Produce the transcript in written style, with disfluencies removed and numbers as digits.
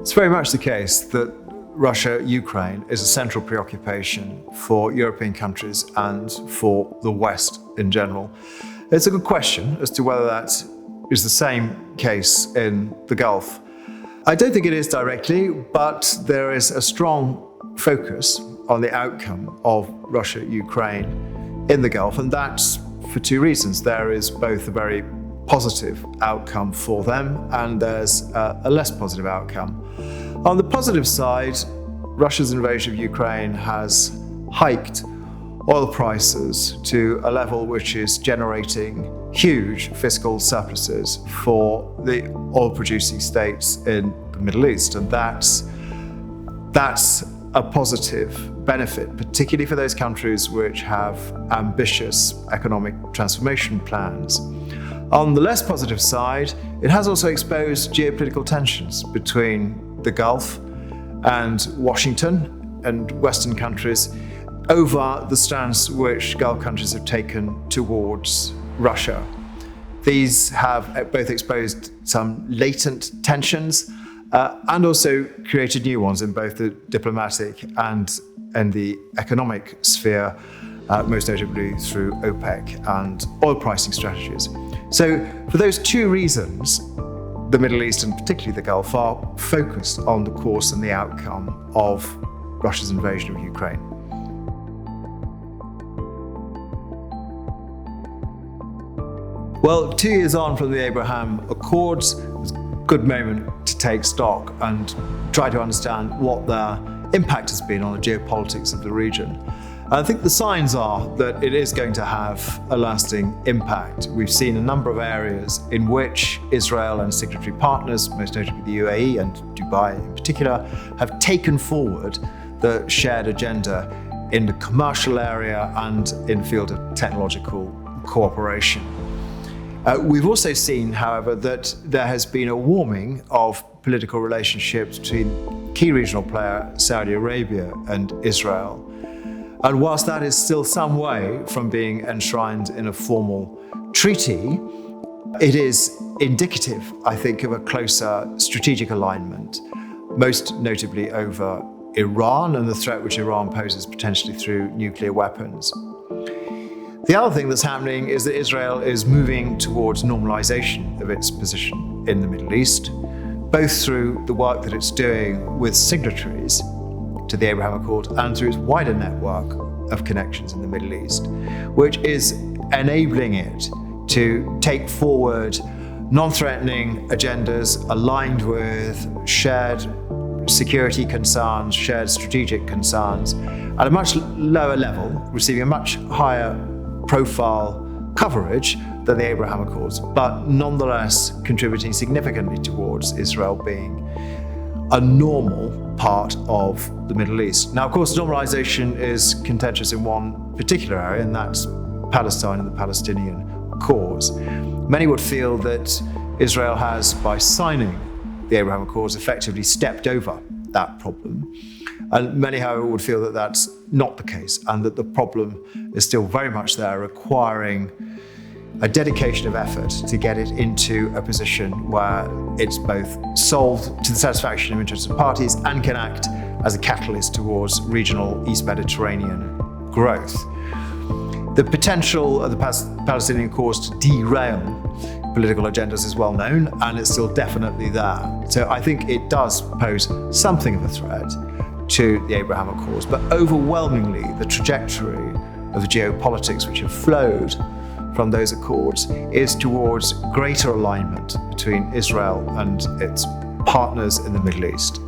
It's very much the case that Russia-Ukraine is a central preoccupation for European countries and for the West in general. It's a good question as to whether that is the same case in the Gulf. I don't think it is directly, but there is a strong focus on the outcome of Russia-Ukraine in the Gulf, and that's for two reasons. There is both a very positive outcome for them, and there's a less positive outcome. On the positive side, Russia's invasion of Ukraine has hiked oil prices to a level which is generating huge fiscal surpluses for the oil-producing states in the Middle East, and that's a positive benefit, particularly for those countries which have ambitious economic transformation plans. On the less positive side, it has also exposed geopolitical tensions between the Gulf and Washington and Western countries over the stance which Gulf countries have taken towards Russia. These have both exposed some latent tensions and also created new ones in both the diplomatic and in the economic sphere, most notably through OPEC and oil pricing strategies. So for those two reasons, the Middle East and particularly the Gulf are focused on the course and the outcome of Russia's invasion of Ukraine. Well, 2 years on from the Abraham Accords, it's a good moment to take stock and try to understand what their impact has been on the geopolitics of the region. I think the signs are that it is going to have a lasting impact. We've seen a number of areas in which Israel and signatory partners, most notably the UAE and Dubai in particular, have taken forward the shared agenda in the commercial area and in the field of technological cooperation. We've also seen, however, that there has been a warming of political relationships between key regional player Saudi Arabia and Israel. And whilst that is still some way from being enshrined in a formal treaty, it is indicative, I think, of a closer strategic alignment, most notably over Iran and the threat which Iran poses potentially through nuclear weapons. The other thing that's happening is that Israel is moving towards normalization of its position in the Middle East, both through the work that it's doing with signatories to the Abraham Accord and through its wider network of connections in the Middle East, which is enabling it to take forward non-threatening agendas aligned with shared security concerns, shared strategic concerns, at a much lower level, receiving a much higher profile coverage than the Abraham Accords, but nonetheless contributing significantly towards Israel being a normal part of the Middle East. Now, of course, normalization is contentious in one particular area, and that's Palestine and the Palestinian cause. Many would feel that Israel has, by signing the Abraham Accords, effectively stepped over that problem. And many, however, would feel that that's not the case, and that the problem is still very much there, requiring a dedication of effort to get it into a position where it's both solved to the satisfaction of interested parties and can act as a catalyst towards regional East Mediterranean growth. The potential of the Palestinian cause to derail political agendas is well known, and it's still definitely there. So I think it does pose something of a threat to the Abraham Accords, but overwhelmingly the trajectory of the geopolitics which have flowed from those accords is towards greater alignment between Israel and its partners in the Middle East.